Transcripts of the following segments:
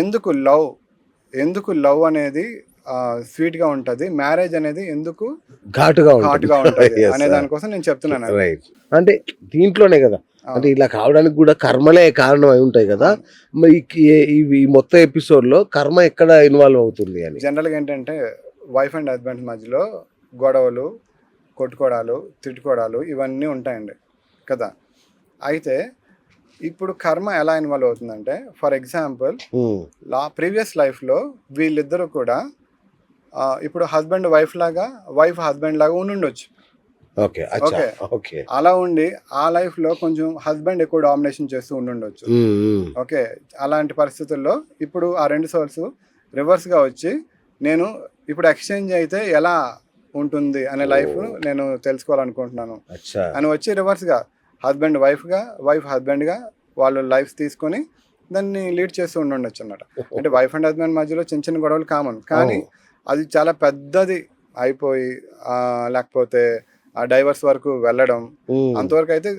ఎందుకు లవ్ అనేది స్వీట్గా ఉంటుంది, మ్యారేజ్ అనేది ఎందుకు ఘాటుగా ఘాటుగా ఉంటుంది. ఉంటుంది Yes, అనే దానికోసం నేను చెప్తున్నాను అది. రైట్. అంటే దీంట్లోనే కదా, అంటే ఇలా కావడానికి కూడా కర్మలే కారణం అయి ఉంటాయి కదా. మరి ఇవి మొత్తం ఎపిసోడ్ లో కర్మ ఎక్కడ ఇన్వాల్వ్ అవుతుంది అని? జనరల్గా ఏంటంటే వైఫ్ అండ్ హస్బెండ్ మధ్యలో గొడవలు, కొట్టుకోవడాలు, తిట్టుకోవడాలు ఇవన్నీ ఉంటాయండి కదా. అయితే ఇప్పుడు కర్మ ఎలా ఇన్వాల్వ్ అవుతుందంటే, ఫర్ ఎగ్జాంపుల్ ప్రీవియస్ లైఫ్లో వీళ్ళిద్దరూ కూడా ఇప్పుడు హస్బెండ్ వైఫ్ లాగా, వైఫ్ హస్బెండ్ లాగా ఉండుండొచ్చు. ఓకే, అలా ఉండి ఆ లైఫ్లో కొంచెం హస్బెండ్ ఎక్కువ డామినేషన్ చేస్తూ ఉండుండొచ్చు. ఓకే, అలాంటి పరిస్థితుల్లో ఇప్పుడు ఆ రెండు సోల్స్ రివర్స్గా వచ్చి నేను ఇప్పుడు ఎక్స్చేంజ్ అయితే ఎలా ఉంటుంది అనే లైఫ్ నేను తెలుసుకోవాలనుకుంటున్నాను అని వచ్చి రివర్స్గా హస్బెండ్ వైఫ్గా, వైఫ్ హస్బెండ్గా వాళ్ళు లైఫ్ తీసుకొని దాన్ని లీడ్ చేస్తూ ఉండొచ్చు అన్నమాట. అంటే వైఫ్ అండ్ హస్బెండ్ మధ్యలో చిన్న చిన్న గొడవలు కామన్, కానీ అది చాలా పెద్దది అయిపోయి లేకపోతే ఆ డైవర్స్ వరకు వెళ్ళడం, అంతవరకు అయితే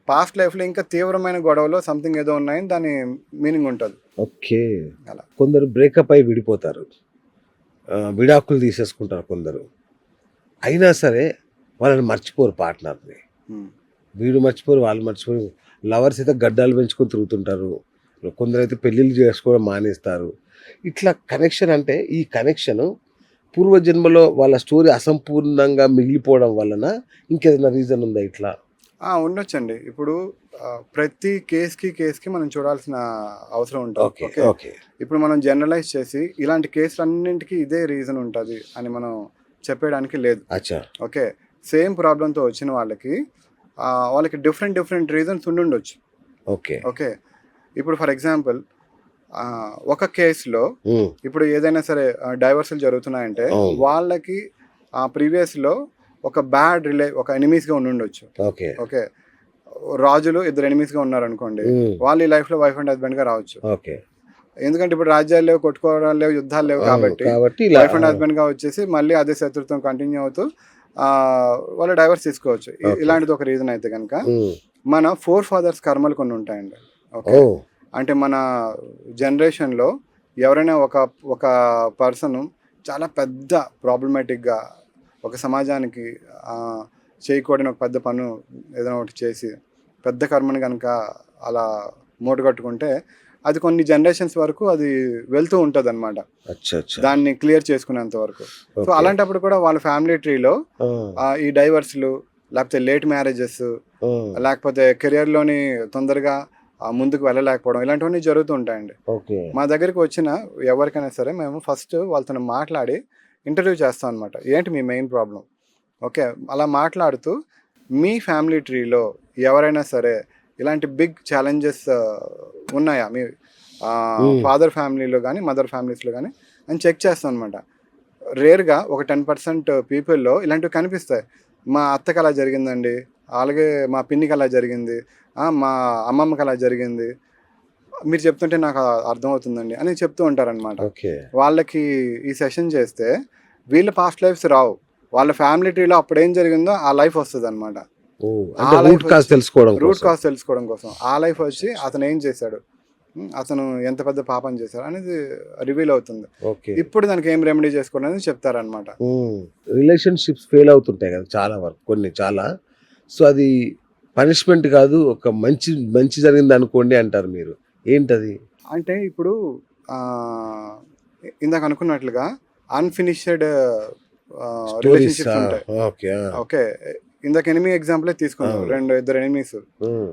పాస్ట్ లైఫ్లో ఇంకా తీవ్రమైన గొడవలు సంథింగ్ ఏదో ఉన్నాయని దాని మీనింగ్ ఉంటుంది. ఓకే, అలా కొందరు బ్రేకప్ అయి విడిపోతారు, విడాకులు తీసేసుకుంటారు కొందరు. అయినా సరే వాళ్ళని మర్చిపోరు పార్ట్నర్ని. వీడు మర్చిపోరు, వాళ్ళు మర్చిపోరు. లవర్స్ అయితే గడ్డాలు పెంచుకొని తిరుగుతుంటారు, కొందరైతే పెళ్ళిళ్ళు చేసుకోవడం మానేస్తారు. ఇట్లా కనెక్షన్, అంటే ఈ కనెక్షన్ పూర్వజన్మలో వాళ్ళ స్టోరీ అసంపూర్ణంగా మిగిలిపోవడం వలన ఇంకేదైనా రీజన్ ఉందా ఇట్లా? ఉండొచ్చండి. ఇప్పుడు ప్రతి కేసుకి మనం చూడాల్సిన అవసరం ఉంటుంది. ఓకే, ఇప్పుడు మనం జనరలైజ్ చేసి ఇలాంటి కేసులన్నింటికి ఇదే రీజన్ ఉంటుంది అని మనం చెప్పడానికి లేదు. ఓకే, సేమ్ ప్రాబ్లంతో వచ్చిన వాళ్ళకి డిఫరెంట్ రీజన్స్ ఉండుండొచ్చు. ఓకే, ఇప్పుడు ఫర్ ఎగ్జాంపుల్ ఒక కేసులో ఇప్పుడు ఏదైనా సరే డైవర్సులు జరుగుతున్నాయంటే వాళ్ళకి ప్రీవియస్లో ఒక బ్యాడ్ ఒక ఎనిమీస్గా ఉండుండొచ్చు. ఓకే, రాజులు ఇద్దరు ఎనిమీస్గా ఉన్నారనుకోండి, వాళ్ళు ఈ లైఫ్లో వైఫ్ అండ్ హస్బెండ్గా రావచ్చు. ఎందుకంటే ఇప్పుడు రాజ్యాలు లేవు, కొట్టుకోవడాలు లేవు, యుద్ధాలు లేవు, కాబట్టి వైఫ్ అండ్ హస్బెండ్గా వచ్చేసి మళ్ళీ అదే శత్రుత్వం కంటిన్యూ అవుతూ వాళ్ళు డైవర్స్ తీసుకోవచ్చు. ఇలాంటిది ఒక రీజన్ అయితే కనుక మన ఫోర్ ఫాదర్స్ కర్మలు కొన్ని ఉంటాయండి. ఓకే, అంటే మన జనరేషన్లో ఎవరైనా ఒక పర్సన్ చాలా పెద్ద ప్రాబ్లమాటిక్గా ఒక సమాజానికి చేయకూడని ఒక పెద్ద పను ఏదైనా ఒకటి చేసి పెద్ద కర్మని కనుక అలా మూటగట్టుకుంటే అది కొన్ని జనరేషన్స్ వరకు అది వెళ్తూ ఉంటుంది అనమాట, దాన్ని క్లియర్ చేసుకునేంత వరకు. సో అలాంటప్పుడు కూడా వాళ్ళ ఫ్యామిలీ ట్రీలో ఈ డైవర్స్లు, లేకపోతే లేట్ మ్యారేజెస్, లేకపోతే కెరియర్లోని తొందరగా ముందుకు వెళ్ళలేకపోవడం, ఇలాంటివన్నీ జరుగుతూ ఉంటాయండి. మా దగ్గరికి వచ్చిన ఎవరికైనా సరే మేము ఫస్ట్ వాళ్ళతో మాట్లాడి ఇంటర్వ్యూ చేస్తాం అనమాట. ఏంటి మీ మెయిన్ ప్రాబ్లం? ఓకే, అలా మాట్లాడుతూ మీ ఫ్యామిలీ ట్రీలో ఎవరైనా సరే ఇలాంటి బిగ్ ఛాలెంజెస్ ఉన్నాయా మీ ఫాదర్ ఫ్యామిలీలో కానీ మదర్ ఫ్యామిలీస్లో కానీ అని చెక్ చేస్తాం అనమాట. రేర్గా ఒక 10% పీపుల్లో ఇలాంటివి కనిపిస్తాయి. మా అత్తకి అలా జరిగిందండి, అలాగే మా పిన్నికి అలా జరిగింది, మా అమ్మమ్మకి అలా జరిగింది, మీరు చెప్తుంటే నాకు అర్థమవుతుందండి అని చెప్తూ ఉంటారనమాట. వాళ్ళకి ఈ సెషన్ చేస్తే వీళ్ళ పాస్ట్ లైఫ్స్ రావు, వాళ్ళ ఫ్యామిలీ ట్రీలో అప్పుడు ఏం జరిగిందో ఆ లైఫ్ వస్తుంది అనమాట. రూట్ కాజ్ తెలుసుకోవడం కోసం ఆ లైఫ్ వచ్చి అతను ఏం చేశాడు, అతను ఎంత పెద్ద పాపం చేశాడు అనేది రివీల్ అవుతుంది. ఇప్పుడు దానికి ఏం రెమెడీ చేసుకోవడం అనేది చెప్తారనమాట. రిలేషన్షిప్స్ ఫెయిల్ అవుతుంటాయి కదా చాలా వరకు, కొన్ని చాలా. సో అది పనిష్మెంట్ కాదు, ఒక మంచి జరిగింది అనుకోండి అంటారు మీరు, ఏంటది? అంటే ఇప్పుడు ఇందాక అనుకున్నట్లుగా అన్ఫినిష్డ్ రిలేషన్షిప్స్ ఉంటాయి. ఓకే, ఇందాక ఎనిమీ ఎగ్జాంపులే తీసుకున్నాం. ఇద్దరు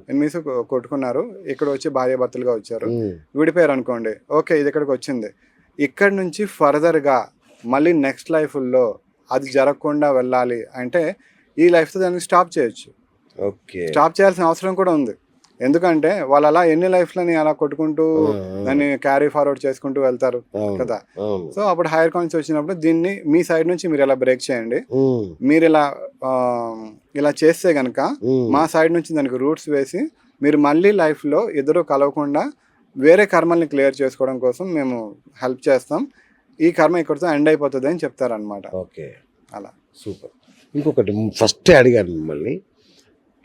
ఎనిమీస్ కొట్టుకున్నారు, ఇక్కడ వచ్చి భార్య భర్తలుగా వచ్చారు, విడిపోయారు అనుకోండి. ఓకే, ఇది ఇక్కడికి వచ్చింది, ఇక్కడ నుంచి ఫర్దర్గా మళ్ళీ నెక్స్ట్ లైఫ్లో అది జరగకుండా వెళ్ళాలి అంటే ఈ లైఫ్తో దాన్ని స్టాప్ చేయొచ్చు. స్టాప్ చేయాల్సిన అవసరం కూడా ఉంది, ఎందుకంటే వాళ్ళు అలా ఎన్ని లైఫ్లని అలా కొట్టుకుంటూ దాన్ని క్యారీ ఫార్వర్డ్ చేసుకుంటూ వెళ్తారు కదా. సో అప్పుడు హైయర్ కాన్షియస్ వచ్చినప్పుడు దీన్ని మీ సైడ్ నుంచి మీరు ఎలా బ్రేక్ చేయండి, మీరు ఇలా చేస్తే కనుక మా సైడ్ నుంచి దానికి రూట్స్ వేసి మీరు మళ్ళీ లైఫ్లో ఇద్దరు కలవకుండా వేరే కర్మల్ని క్లియర్ చేసుకోవడం కోసం మేము హెల్ప్ చేస్తాం, ఈ కర్మ ఇక్కడితో ఎండ్ అయిపోతుంది అని చెప్తారనమాట. అలా సూపర్. ఇంకొకటి ఫస్ట్ అడిగాను మిమ్మల్ని,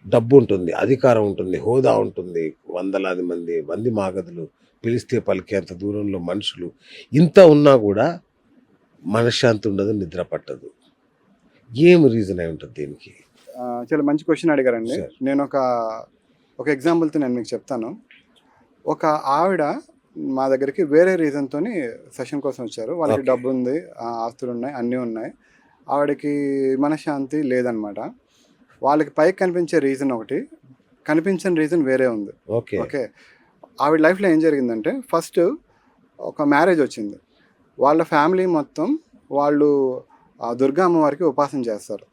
డబ్బు ఉంటుంది, అధికారం ఉంటుంది, హోదా ఉంటుంది, వందలాది మంది మాగదులు పిలిస్తే పలికేంత దూరంలో మనుషులు ఇంత ఉన్నా కూడా మనశ్శాంతి ఉండదు, నిద్ర పట్టదు. ఏం రీజన్ అయి ఉంటుంది దీనికి? చాలా మంచి క్వశ్చన్ అడిగారండి. Sure. నేను ఒక ఎగ్జాంపుల్తో నేను మీకు చెప్తాను. ఒక ఆవిడ మా దగ్గరికి వేరే రీజన్తో సెషన్ కోసం వచ్చారు. వాళ్ళకి Okay. డబ్బు ఉంది, ఆస్తులు ఉన్నాయి, అన్నీ ఉన్నాయి. ఆవిడకి మనశ్శాంతి లేదనమాట. వాళ్ళకి పైకి కనిపించే రీజన్ ఒకటి, కనిపించని రీజన్ వేరే ఉంది. ఓకే. ఓకే, ఆవిడ లైఫ్లో ఏం జరిగిందంటే ఫస్ట్ ఒక మ్యారేజ్ వచ్చింది. వాళ్ళ ఫ్యామిలీ మొత్తం వాళ్ళు దుర్గా అమ్మవారికి ఉపాసన చేస్తారు.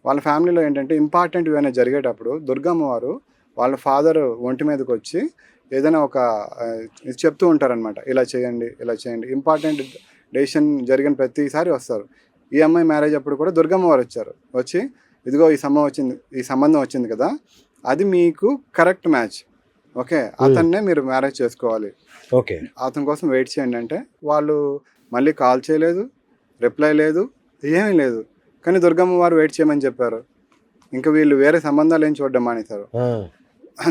వాళ్ళ ఫ్యామిలీలో ఏంటంటే ఇంపార్టెంట్ ఏమైనా జరిగేటప్పుడు దుర్గా అమ్మవారు వాళ్ళ ఫాదర్ ఒంటి మీదకి వచ్చి ఏదైనా ఒక ఇది చెప్తూ ఉంటారనమాట, ఇలా చేయండి, ఇలా చేయండి. ఇంపార్టెంట్ డెసిషన్ జరిగిన ప్రతిసారి వస్తారు. ఈ అమ్మాయి మ్యారేజ్ అప్పుడు కూడా దుర్గమ్మవారు వచ్చారు. వచ్చి ఇదిగో ఈ సంబంధం వచ్చింది కదా, అది మీకు కరెక్ట్ మ్యాచ్, ఓకే, అతన్నే మీరు మ్యారేజ్ చేసుకోవాలి, ఓకే, అతని కోసం వెయిట్ చేయండి అంటే వాళ్ళు మళ్ళీ కాల్ చేయలేదు, రిప్లై లేదు, ఏమీ లేదు. కానీ దుర్గమ్మ వారు వెయిట్ చేయమని చెప్పారు. ఇంకా వీళ్ళు వేరే సంబంధాలు ఏం చూడడం మానేశారు.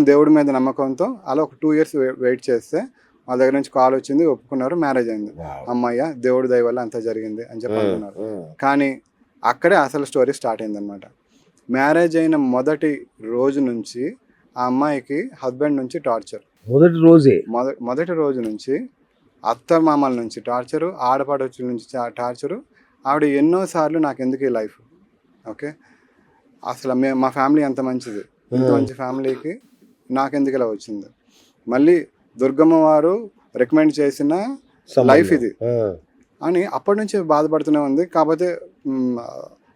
దేవుడి మీద నమ్మకంతో అలా ఒక 2 years వెయిట్ చేస్తే మా దగ్గర నుంచి కాల్ వచ్చింది, ఒప్పుకున్నారు, మ్యారేజ్ అయింది. అమ్మయ్య, దేవుడి దయ వల్ల అంతా జరిగింది అని చెప్పి అనుకున్నారు. కానీ అక్కడే అసలు స్టోరీ స్టార్ట్ అయిందనమాట. మ్యారేజ్ అయిన మొదటి రోజు నుంచి ఆ అమ్మాయికి హస్బెండ్ నుంచి టార్చర్. మొదటి రోజు నుంచి అత్త మామల నుంచి టార్చరు, ఆడపడొచ్చుల నుంచి టార్చరు. ఆవిడ ఎన్నోసార్లు నాకు ఎందుకు ఈ లైఫ్, ఓకే, అసలు మా ఫ్యామిలీ ఎంత మంచిది, ఇంత మంచి ఫ్యామిలీకి నాకెందుకు ఇలా వచ్చింది, మళ్ళీ దుర్గమ్మ వారు రికమెండ్ చేసిన లైఫ్ ఇది అని అప్పటి నుంచి బాధపడుతూనే ఉంది. కాకపోతే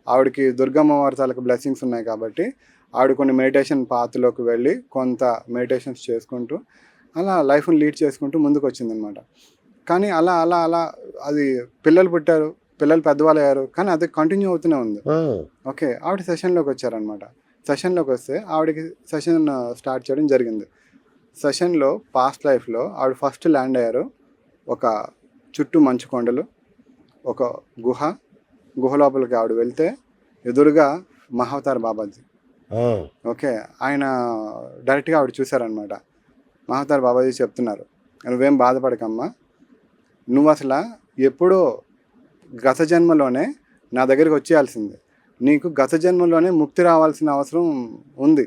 ఆవిడకి దుర్గమ్మ వారి తాలూకు బ్లెస్సింగ్స్ ఉన్నాయి కాబట్టి ఆవిడ కొన్ని మెడిటేషన్ పాత్లోకి వెళ్ళి కొంత మెడిటేషన్స్ చేసుకుంటూ అలా లైఫ్ని లీడ్ చేసుకుంటూ ముందుకు వచ్చిందనమాట. కానీ అలా అలా అలా అది పిల్లలు పుట్టారు, పిల్లలు పెద్దవాళ్ళు అయ్యారు, కానీ అది కంటిన్యూ అవుతూనే ఉంది. ఓకే, ఆవిడ సెషన్లోకి వచ్చారనమాట. సెషన్లోకి వస్తే ఆవిడకి సెషన్ స్టార్ట్ చేయడం జరిగింది. సెషన్లో పాస్ట్ లైఫ్లో ఆవిడ ఫస్ట్ ల్యాండ్ అయ్యారు ఒక చుట్టూ మంచు కొండలు, ఒక గుహ లోపలికి ఆవిడ వెళ్తే ఎదురుగా మహావతార్ బాబాజీ. ఓకే, ఆయన డైరెక్ట్గా ఆవిడ చూశారనమాట. మహావతార్ బాబాజీ చెప్తున్నారు, నువ్వేం బాధపడకమ్మా, నువ్వు అసలు ఎప్పుడో గత జన్మలోనే నా దగ్గరికి వచ్చేయాల్సింది, నీకు గత జన్మలోనే ముక్తి రావాల్సిన అవసరం ఉంది.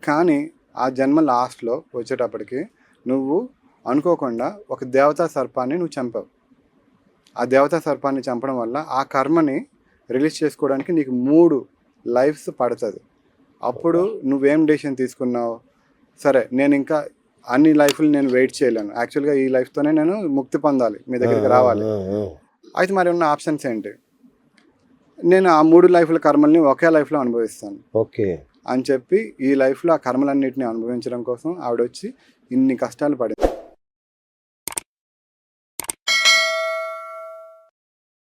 కానీ ఆ జన్మ లాస్ట్లో వచ్చేటప్పటికి నువ్వు అనుకోకుండా ఒక దేవతా సర్పాన్ని నువ్వు చంపావు. ఆ దేవతా సర్పాన్ని చంపడం వల్ల ఆ కర్మని రిలీజ్ చేసుకోవడానికి నీకు 3 lives పడుతుంది. అప్పుడు నువ్వేం డెసిషన్ తీసుకున్నావు, సరే నేను ఇంకా అన్ని లైఫ్లు నేను వెయిట్ చేయలేను, యాక్చువల్గా ఈ లైఫ్తోనే నేను ముక్తి పొందాలి, మీ దగ్గరికి రావాలి. అయితే మరి ఉన్న ఆప్షన్స్ ఏంటి, నేను ఆ 3 లైఫ్ల కర్మల్ని ఒకే లైఫ్లో అనుభవిస్తాను, ఓకే అని చెప్పి ఈ లైఫ్లో ఆ కర్మలన్నింటినీ అనుభవించడం కోసం ఆవిడ వచ్చి ఇన్ని కష్టాలు పడింది.